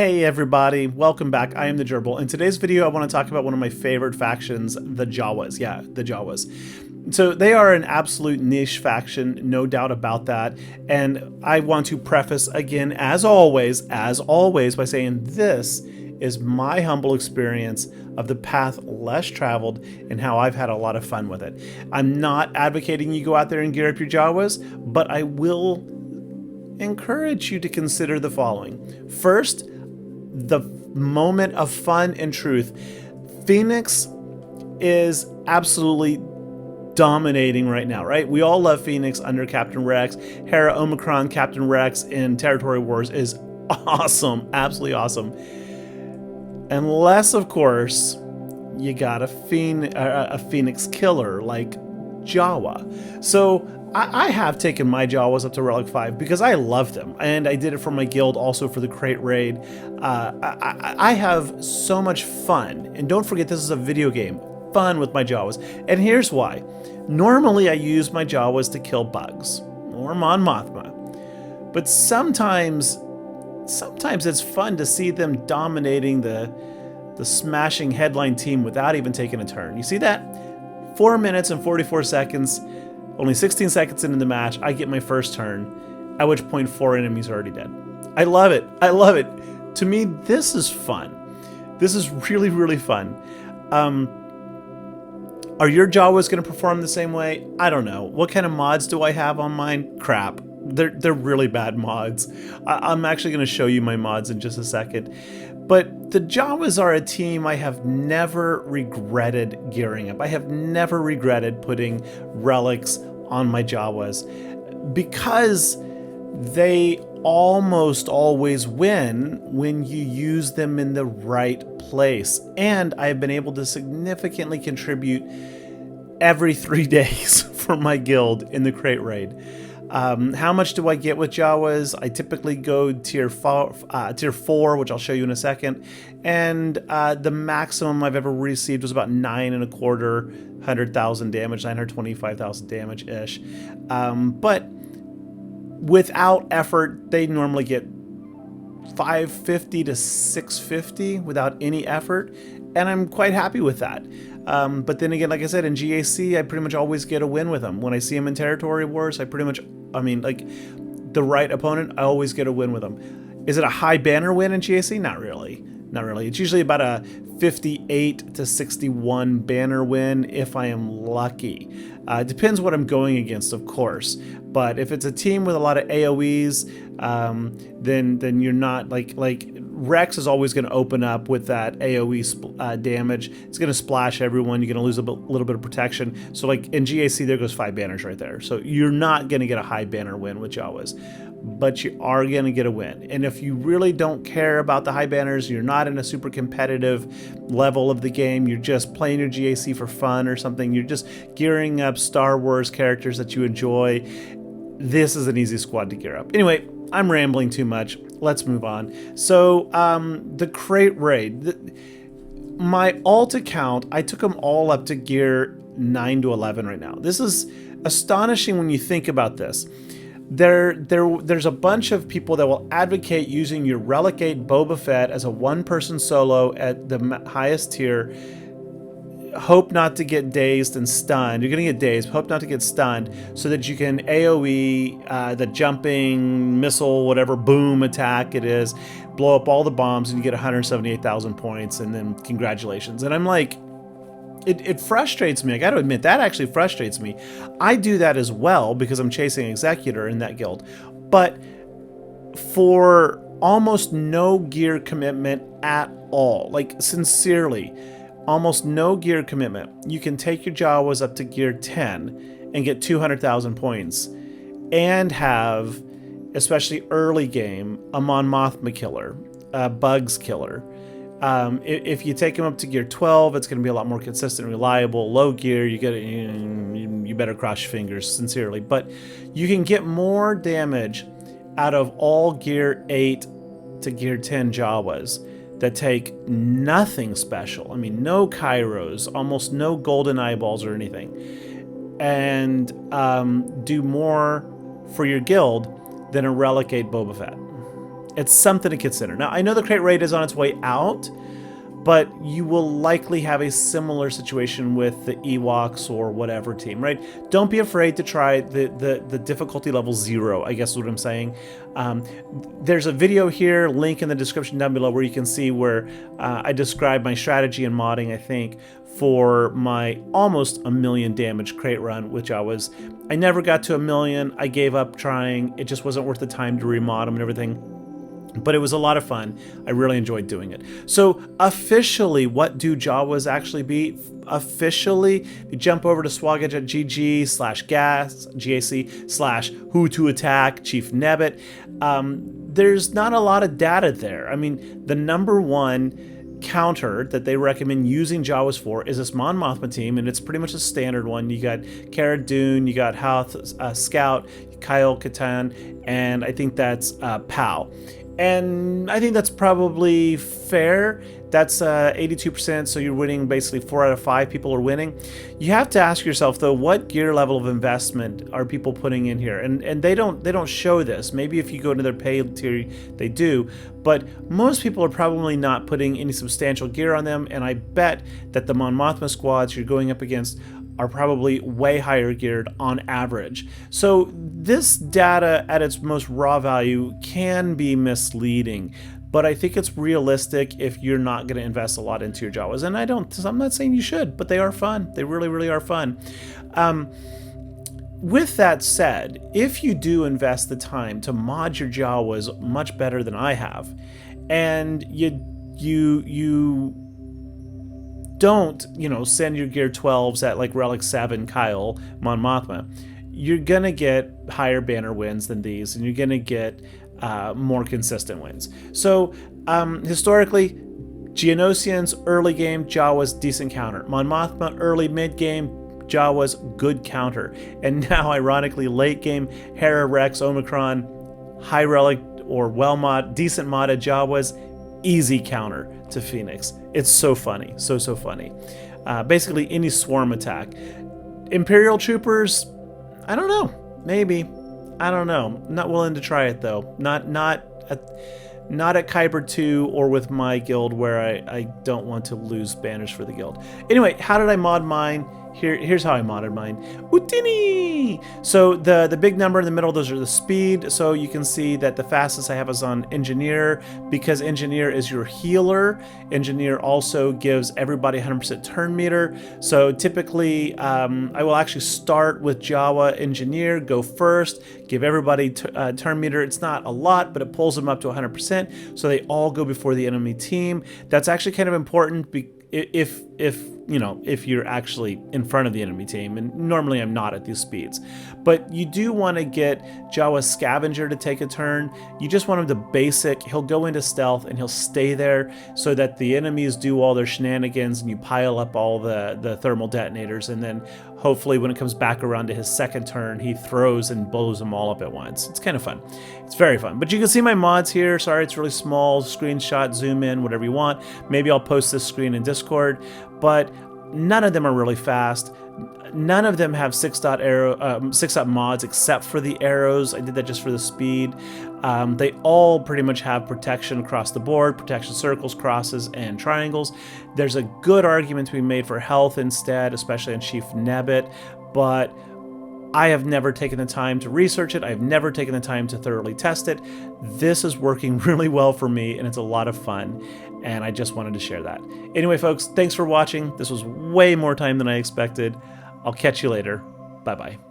Hey everybody, welcome back. I am the Gerbil. In today's video, I want to talk about one of my favorite factions, the Jawas. Yeah, the Jawas. So they are an absolute niche faction, no doubt about that. And I want to preface again, as always, by saying this is my humble experience of the path less traveled and how I've had a lot of fun with it. I'm not advocating you go out there and gear up your Jawas, but I will encourage you to consider the following. First, the moment of fun and truth. Phoenix is absolutely dominating right now, right? We all love Phoenix under Captain Rex. Hera, Omicron, Captain Rex in Territory Wars is awesome, absolutely awesome. Unless, of course, you got a Phoenix killer like Jawa. So I have taken my Jawas up to Relic 5 because I love them, and I did it for my guild, also for the crate raid. I have so much fun, and don't forget this is a video game, fun with my Jawas. And here's why. Normally I use my Jawas to kill bugs, or Mon Mothma, but sometimes it's fun to see them dominating the smashing headline team without even taking a turn. You see that? 4 minutes and 44 seconds. Only 16 seconds into the match, I get my first turn, at which point 4 enemies are already dead. I love it. I love it. To me, this is fun. This is really, really fun. Are your Jawas going to perform the same way? I don't know. What kind of mods do I have on mine? Crap. They're really bad mods. I'm actually going to show you my mods in just a second. But the Jawas are a team I have never regretted gearing up. I have never regretted putting relics on my Jawas because they almost always win when you use them in the right place. And I've been able to significantly contribute every 3 days for my guild in the crate raid. How much do I get with Jawas? I typically go tier 4, which I'll show you in a second. And the maximum I've ever received was about 9,250,000 damage, 925,000 damage-ish. But without effort, they normally get 550 to 650 without any effort. And I'm quite happy with that. But then again, like I said, in GAC, I pretty much always get a win with them. When I see them in Territory Wars, like the right opponent, I always get a win with them. Is it a high banner win in GAC? Not really. Not really. It's usually about a 58 to 61 banner win if I am lucky. It depends what I'm going against, of course. But if it's a team with a lot of AoEs, then you're not like Rex is always going to open up with that AoE damage. It's going to splash everyone. You're going to lose a little bit of protection. So like in GAC, there goes 5 banners right there. So you're not going to get a high banner win with Jawas, but you are going to get a win. And if you really don't care about the high banners, you're not in a super competitive level of the game, you're just playing your GAC for fun or something, you're just gearing up Star Wars characters that you enjoy, this is an easy squad to gear up. Anyway, I'm rambling too much. Let's move on. So, the crate raid. My alt account, I took them all up to gear 9 to 11 right now. This is astonishing when you think about this. There's a bunch of people that will advocate using your Relic 8 Boba Fett as a one-person solo at the highest tier. Hope not to get dazed and stunned. You're going to get dazed. Hope not to get stunned so that you can AoE the jumping missile, whatever boom attack it is, blow up all the bombs and you get 178,000 points and then congratulations. And I'm like, it frustrates me. I got to admit, that actually frustrates me. I do that as well because I'm chasing Executor in that guild. But for almost no gear commitment at all, like sincerely, almost no gear commitment, you can take your Jawas up to gear 10 and get 200,000 points and have, especially early game, a Mon Mothma killer, a Bugs killer. If you take them up to gear 12, it's going to be a lot more consistent and reliable. Low gear, you better cross your fingers, sincerely. But you can get more damage out of all gear 8 to gear 10 Jawas that take nothing special. I mean, no Kairos, almost no golden eyeballs or anything. And do more for your guild than a Relic 8 Boba Fett. it's something to consider. Now, I know the crate raid is on its way out, but you will likely have a similar situation with the Ewoks or whatever team, right? Don't be afraid to try the difficulty level 0, I guess is what I'm saying. There's a video here, link in the description down below, where you can see where I describe my strategy and modding, I think, for my almost 1,000,000 damage crate run, which I never got to 1,000,000. I gave up trying. It just wasn't worth the time to remod them and everything. But it was a lot of fun. I really enjoyed doing it. So officially, what do Jawas actually be? Officially, you jump over to SWGOH.gg/gas, GAC/who to attack, Chief Nebit. There's not a lot of data there. I mean, the number one counter that they recommend using Jawas for is this Mon Mothma team, and it's pretty much a standard one. You got Cara Dune, you got Hoth, Scout, Kyle Kanan, and I think that's Pal. And I think that's probably fair. That's 82%, so you're winning basically 4 out of 5 people are winning. You have to ask yourself, though, what gear level of investment are people putting in here? And they don't show this. Maybe if you go to their paid tier, they do. But most people are probably not putting any substantial gear on them, and I bet that the Mon Mothma squads you're going up against are probably way higher geared on average. So this data at its most raw value can be misleading, but I think it's realistic if you're not going to invest a lot into your Jawas. And I'm not saying you should, but they are fun. They really, really are fun. With that said, if you do invest the time to mod your Jawas much better than I have, and you don't, send your gear 12s at like Relic 7 Kyle Mon Mothma, you're gonna get higher banner wins than these, and you're gonna get more consistent wins. So historically, Geonosians early game, Jawas decent counter. Mon Mothma early mid game, Jawas good counter. And now ironically late game, Hera, Rex, Omicron, high relic or well mod, decent modded Jawas, easy counter to Phoenix. It's so funny, so funny. Basically any swarm attack. Imperial troopers, I don't know, maybe, I don't know. Not willing to try it though. Not at Kyber 2 or with my guild, where I don't want to lose banners for the guild. Anyway, how did I mod mine? Here's how I modded mine. Utini! So the big number in the middle, those are the speed. So you can see that the fastest I have is on Engineer, because Engineer is your healer. Engineer also gives everybody 100% turn meter. So typically, I will actually start with Jawa Engineer, go first, give everybody turn meter. It's not a lot, but it pulls them up to 100%. So they all go before the enemy team. That's actually kind of important if you're actually in front of the enemy team, and normally I'm not at these speeds. But you do want to get Jawa Scavenger to take a turn. You just want him to basic. He'll go into stealth and he'll stay there so that the enemies do all their shenanigans and you pile up all the thermal detonators, and then hopefully when it comes back around to his second turn, he throws and blows them all up at once. It's kind of fun. It's very fun. But you can see my mods here. Sorry, it's really small. Screenshot, zoom in, whatever you want. Maybe I'll post this screen in Discord, but none of them are really fast. None of them have 6-dot mods except for the arrows. I did that just for the speed. They all pretty much have protection across the board, protection circles, crosses, and triangles. There's a good argument to be made for health instead, especially on Chief Nebit, but I have never taken the time to research it. I've never taken the time to thoroughly test it. This is working really well for me, and it's a lot of fun, and I just wanted to share that. Anyway, folks, thanks for watching. This was way more time than I expected. I'll catch you later. Bye-bye.